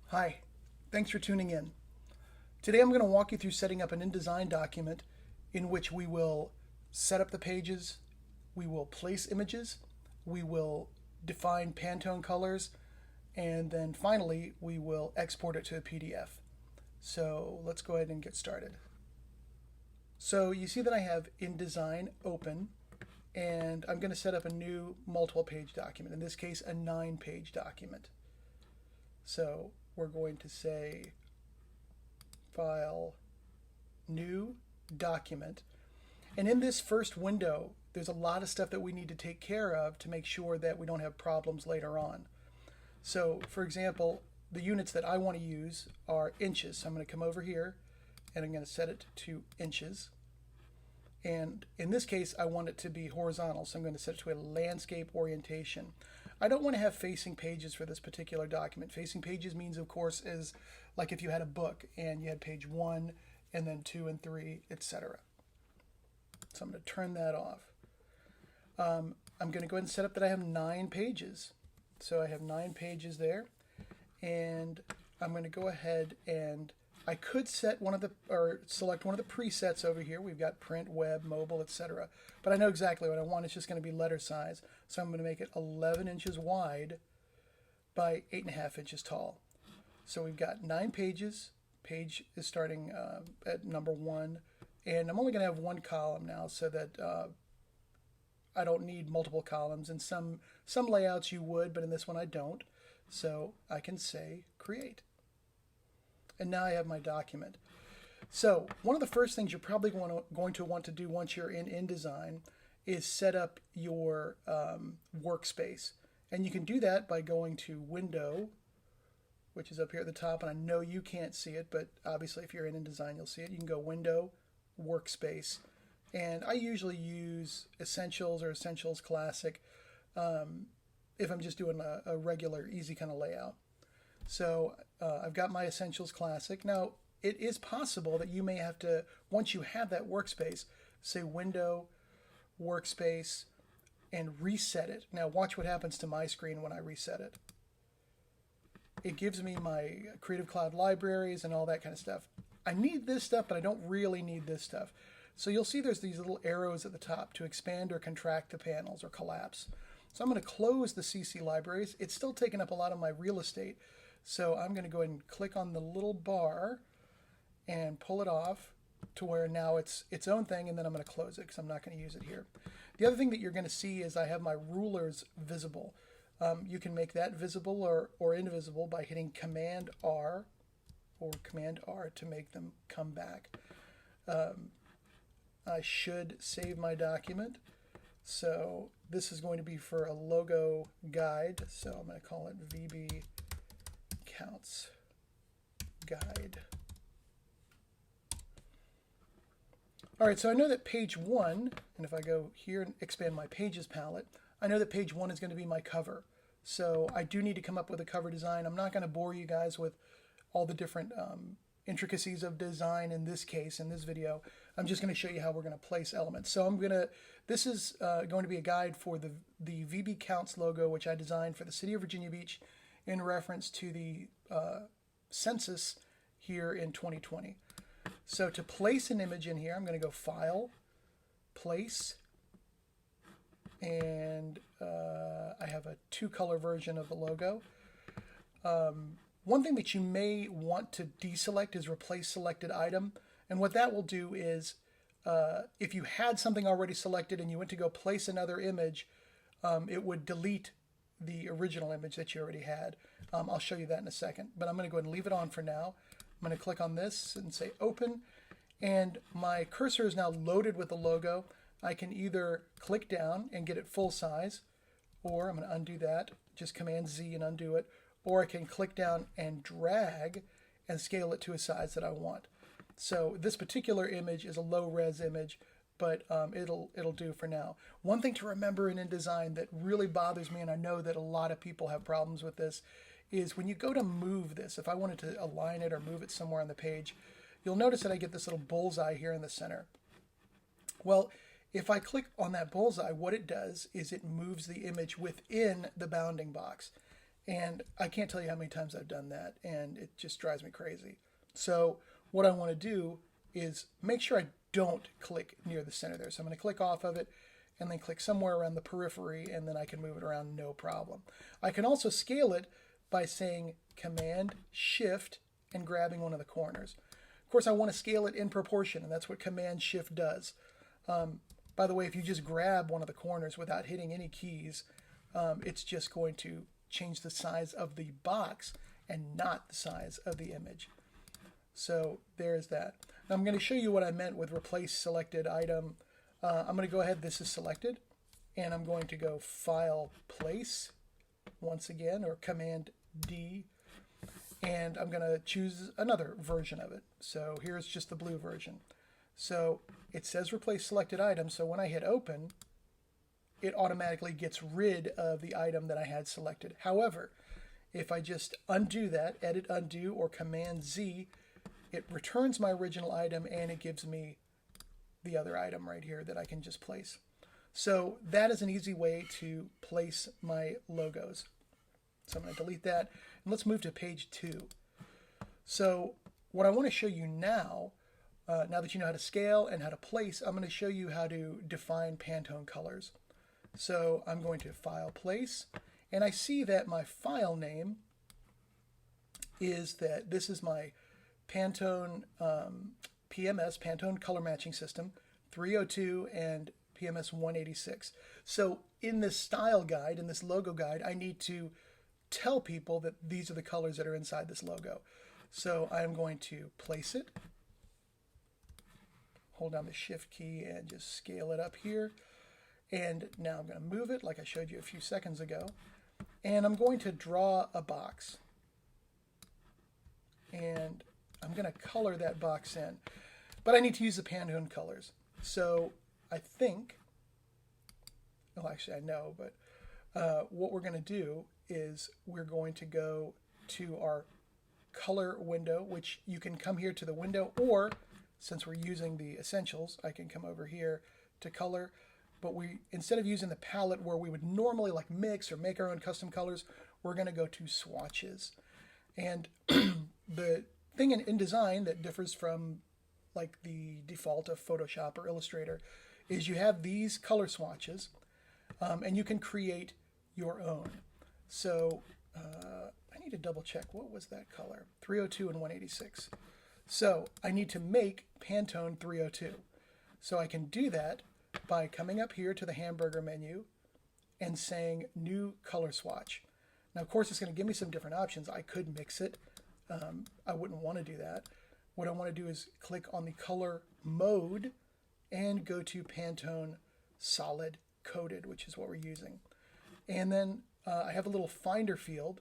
Hi, thanks for tuning in. Today I'm going to walk you through setting up an InDesign document in which we will set up the pages, we will place images, we will define Pantone colors, and then finally we will export it to a PDF. So let's go ahead and get started. So you see that I have InDesign open, and I'm going to set up a new multiple page document, in this case a 9-page document. So we're going to say File, New Document. And in this first window, there's a lot of stuff that we need to take care of to make sure that we don't have problems later on. So for example, the units that I want to use are inches. So I'm going to come over here and I'm going to set it to inches. And in this case, I want it to be horizontal, so I'm going to set it to a landscape orientation. I don't want to have facing pages for this particular document. Facing pages means, of course, is like if you had a book and you had page 1 and then 2 and 3, etc. So I'm going to turn that off. I'm going to go ahead and set up that I have 9 pages. So I have 9 pages there, and I'm going to go ahead and I could set select one of the presets over here. We've got print, web, mobile, etc. But I know exactly what I want. It's just going to be letter size. So I'm going to make it 11 inches wide by 8.5 inches tall. So we've got 9 pages. Page is starting at number 1. And I'm only going to have 1 column now so that I don't need multiple columns. In some layouts you would, but in this one I don't. So I can say create. And now I have my document. So one of the first things you're probably going to want to do once you're in InDesign is set up your workspace. And you can do that by going to Window, which is up here at the top. And I know you can't see it, but obviously if you're in InDesign, you'll see it. You can go Window, Workspace. And I usually use Essentials or Essentials Classic if I'm just doing a regular, easy kind of layout. So I've got my Essentials Classic. Now, it is possible that you may have to, once you have that workspace, say Window, Workspace, and reset it. Now, watch what happens to my screen when I reset it. It gives me my Creative Cloud libraries and all that kind of stuff. I need this stuff, but I don't really need this stuff. So you'll see there's these little arrows at the top to expand or contract the panels or collapse. So I'm going to close the CC libraries. It's still taking up a lot of my real estate. So I'm going to go ahead and click on the little bar and pull it off to where now it's its own thing, and then I'm going to close it because I'm not going to use it here. The other thing that you're going to see is I have my rulers visible. You can make that visible or invisible by hitting Command R or Command R to make them come back. I should save my document. So this is going to be for a logo guide. So I'm going to call it VB Counts Guide. All right, so I know that page 1, and if I go here and expand my pages palette, I know that page 1 is going to be my cover. So I do need to come up with a cover design. I'm not going to bore you guys with all the different intricacies of design in this case, in this video. I'm just going to show you how we're going to place elements. So this is going to be a guide for the VB Counts logo, which I designed for the city of Virginia Beach in reference to the census here in 2020. So to place an image in here, I'm going to go File, Place, and I have a 2-color version of the logo. One thing that you may want to deselect is Replace Selected Item. And what that will do is if you had something already selected and you went to go place another image, it would delete the original image that you already had. I'll show you that in a second, but I'm going to go ahead and leave it on for now. I'm going to click on this and say Open, and my cursor is now loaded with the logo. I can either click down and get it full size, or I'm going to undo that, just Command Z and undo it, or I can click down and drag and scale it to a size that I want. So this particular image is a low-res image, but it'll do for now. One thing to remember in InDesign that really bothers me, and I know that a lot of people have problems with this, is when you go to move this, if I wanted to align it or move it somewhere on the page, you'll notice that I get this little bullseye here in the center. Well, If I click on that bullseye, what it does is it moves the image within the bounding box. And I can't tell you how many times I've done that, and it just drives me crazy. So what I want to do is make sure I don't click near the center there. So I'm going to click off of it and then click somewhere around the periphery, and then I can move it around no problem. I can also scale it by saying Command Shift and grabbing one of the corners. Of course, I want to scale it in proportion, and that's what Command Shift does. By the way, if you just grab one of the corners without hitting any keys, it's just going to change the size of the box and not the size of the image. So there's that. Now I'm going to show you what I meant with replace selected item. I'm going to go ahead, this is selected, and I'm going to go File, Place, once again, or Command D, and I'm going to choose another version of it. So here's just the blue version. So it says replace selected item, so when I hit open, it automatically gets rid of the item that I had selected. However, if I just undo that, edit undo or Command Z, it returns my original item and it gives me the other item right here that I can just place. So that is an easy way to place my logos. So I'm going to delete that, and let's move to page 2. So what I want to show you now, now that you know how to scale and how to place, I'm going to show you how to define Pantone colors. So I'm going to File, Place, and I see that my file name is that this is my Pantone PMS, Pantone Color Matching System, 302 and PMS 186. So in this style guide, in this logo guide, I need to tell people that these are the colors that are inside this logo. So I'm going to place it, hold down the Shift key and just scale it up here. And now I'm going to move it like I showed you a few seconds ago. And I'm going to draw a box. And I'm going to color that box in. But I need to use the Pantone colors. So I think, well actually I know, but what we're going to do is we're going to go to our color window, which you can come here to the window, or since we're using the essentials, I can come over here to color. But we, instead of using the palette where we would normally like mix or make our own custom colors, we're going to go to swatches. And the thing in InDesign that differs from like the default of Photoshop or Illustrator is you have these color swatches, and you can create your own. So I need to double check, what was that color? 302 and 186. So I need to make Pantone 302. So I can do that by coming up here to the hamburger menu and saying new color swatch. Now of course it's going to give me some different options. I could mix it. I wouldn't want to do that. What I want to do is click on the color mode and go to Pantone Solid Coated, which is what we're using. And then I have a little finder field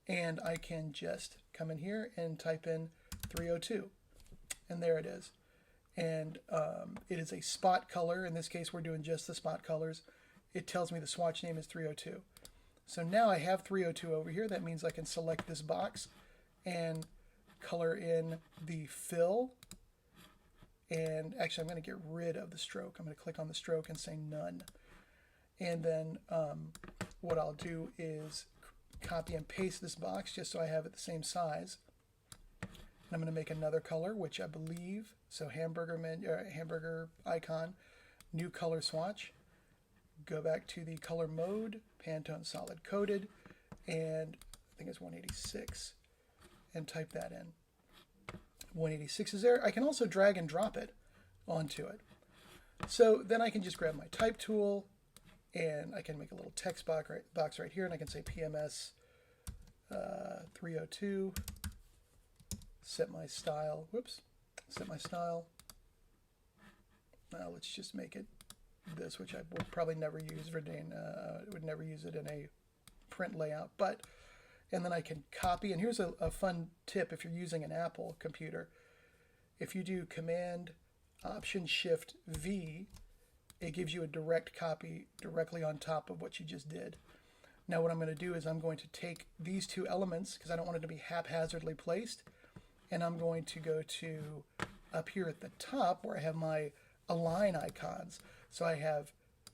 and I can just come in here and type in 302, and there it is. And it is a spot color. In this case, we're doing just the spot colors. It tells me the swatch name is 302. So now I have 302 over here. That means I can select this box and color in the fill. And actually, I'm going to get rid of the stroke. I'm going to click on the stroke and say none. And then what I'll do is copy and paste this box just so I have it the same size. And I'm going to make another color, which I believe, so hamburger icon, new color swatch. Go back to the color mode, Pantone Solid Coated, and I think it's 186, and type that in. 186 is there. I can also drag and drop it onto it. So then I can just grab my type tool, and I can make a little text box right here, and I can say PMS 302. Set my style. Whoops. Set my style. Now let's just make it this, which I would probably never use. Would never use it in a print layout. But, and then I can copy. And here's a fun tip if you're using an Apple computer. If you do Command Option Shift V, it gives you a direct copy directly on top of what you just did. Now what I'm going to do is I'm going to take these two elements, because I don't want it to be haphazardly placed, and I'm going to go to up here at the top where I have my align icons. So I have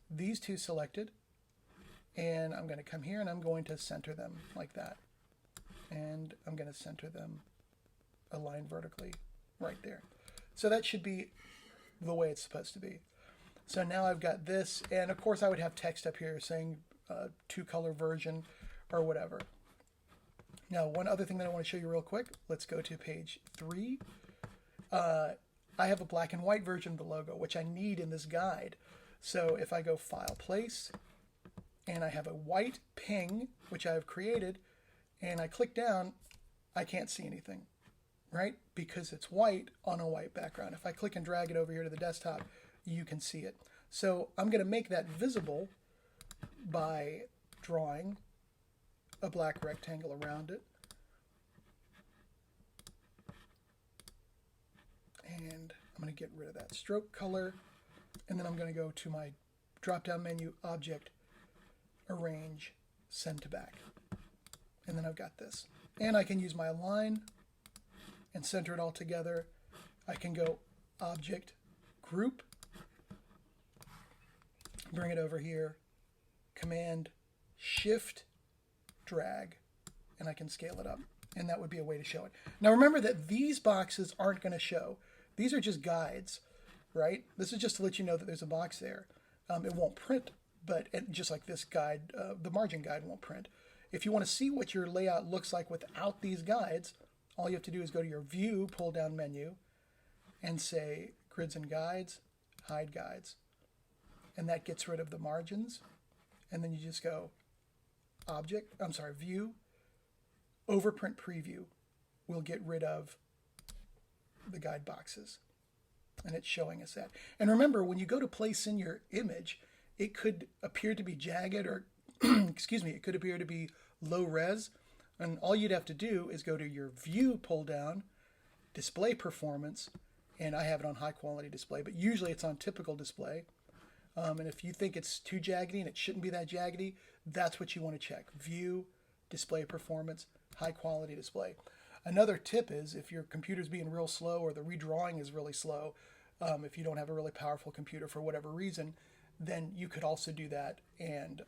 these two selected, and I'm going to come here and I'm going to center them like that. And I'm going to center them aligned vertically right there. So that should be the way it's supposed to be. So now I've got this, and of course I would have text up here saying 2-color version or whatever. Now, one other thing that I want to show you real quick, let's go to page 3. I have a black and white version of the logo, which I need in this guide. So if I go File, Place, and I have a white ping, which I have created, and I click down, I can't see anything, right? Because it's white on a white background. If I click and drag it over here to the desktop, you can see it. So I'm going to make that visible by drawing a black rectangle around it. And I'm going to get rid of that stroke color. And then I'm going to go to my drop-down menu, Object, Arrange, Send to Back. And then I've got this. And I can use my Align and center it all together. I can go Object, Group, bring it over here, Command, Shift, Drag, and I can scale it up. And that would be a way to show it. Now remember that these boxes aren't going to show. These are just guides, right? This is just to let you know that there's a box there. It won't print, but just like this guide, the margin guide won't print. If you want to see what your layout looks like without these guides, all you have to do is go to your View pull-down menu and say Grids and Guides, Hide Guides. And that gets rid of the margins. And then you just go View, Overprint Preview will get rid of the guide boxes. And it's showing us that. And remember, when you go to place in your image, it could appear to be jagged or, excuse me, it could appear to be low res. And all you'd have to do is go to your View pull down, Display Performance, and I have it on high quality display, but usually it's on typical display. And if you think it's too jaggedy and it shouldn't be that jaggedy, that's what you want to check. View, Display Performance, high quality display. Another tip is if your computer's being real slow or the redrawing is really slow, if you don't have a really powerful computer for whatever reason, then you could also do that, and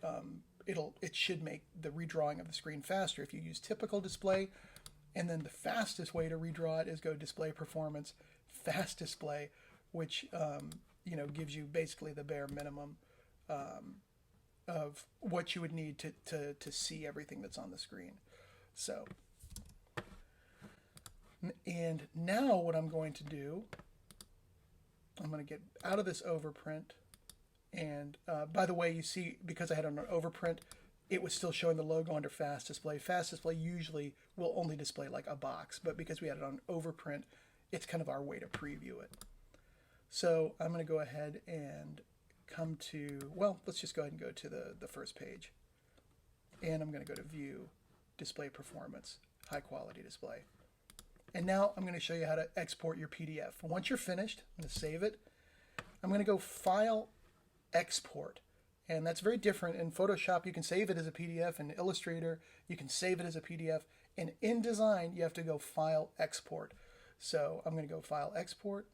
it should make the redrawing of the screen faster if you use typical display. And then the fastest way to redraw it is go Display Performance, Fast Display, which gives you basically the bare minimum of what you would need to see everything that's on the screen. So, and now what I'm going to do, I'm going to get out of this overprint. And by the way, you see, because I had an overprint, it was still showing the logo under Fast Display. Fast Display usually will only display like a box, but because we had it on overprint, it's kind of our way to preview it. So I'm going to go ahead and come to, well, let's just go ahead and go to the first page. And I'm going to go to View, Display Performance, High Quality Display. And now I'm going to show you how to export your PDF. Once you're finished, I'm going to save it. I'm going to go File, Export. And that's very different. In Photoshop, you can save it as a PDF. In Illustrator, you can save it as a PDF. And in InDesign, you have to go File, Export. So I'm going to go File, Export.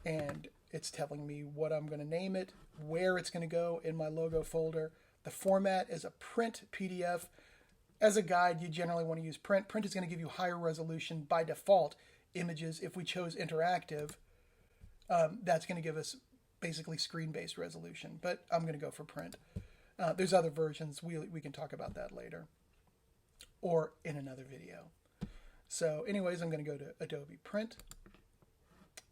And it's telling me what I'm going to name it, where it's going to go in my logo folder. The format is a print PDF. As a guide, you generally want to use print. Print is going to give you higher resolution by default images. If we chose interactive, that's going to give us basically screen-based resolution, but I'm going to go for print. There's other versions. We can talk about that later or in another video. So anyways, I'm going to go to Adobe Print,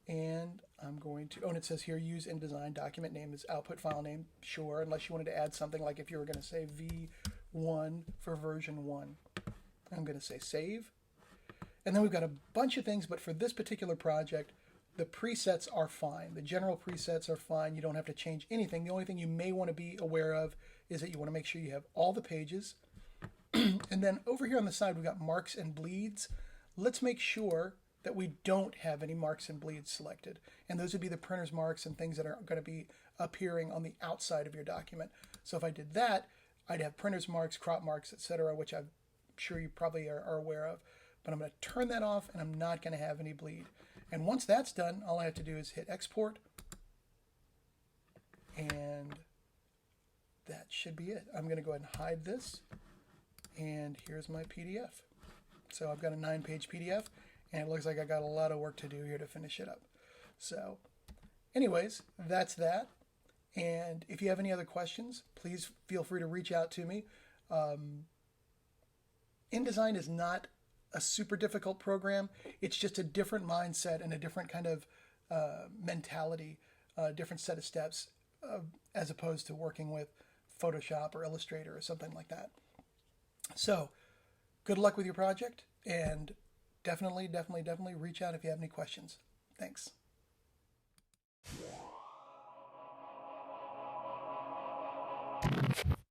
and I'm going to, and it says here, use InDesign, document name is output file name. Sure, unless you wanted to add something like if you were going to say V1 for version 1. I'm going to say save. And then we've got a bunch of things, but for this particular project, the presets are fine. The general presets are fine. You don't have to change anything. The only thing you may want to be aware of is that you want to make sure you have all the pages. And then over here on the side, we've got marks and bleeds. Let's make sure that we don't have any marks and bleeds selected. And those would be the printer's marks and things that are going to be appearing on the outside of your document. So if I did that, I'd have printer's marks, crop marks, etc., which I'm sure you probably are aware of. But I'm going to turn that off, and I'm not going to have any bleed. And once that's done, all I have to do is hit export, and that should be it. I'm going to go ahead and hide this, and here's my PDF. So I've got a 9-page PDF, and it looks like I got a lot of work to do here to finish it up. So anyways, that's that. And if you have any other questions, please feel free to reach out to me. InDesign is not a super difficult program. It's just a different mindset and a different kind of mentality, a different set of steps as opposed to working with Photoshop or Illustrator or something like that. So good luck with your project, and definitely reach out if you have any questions. Thanks.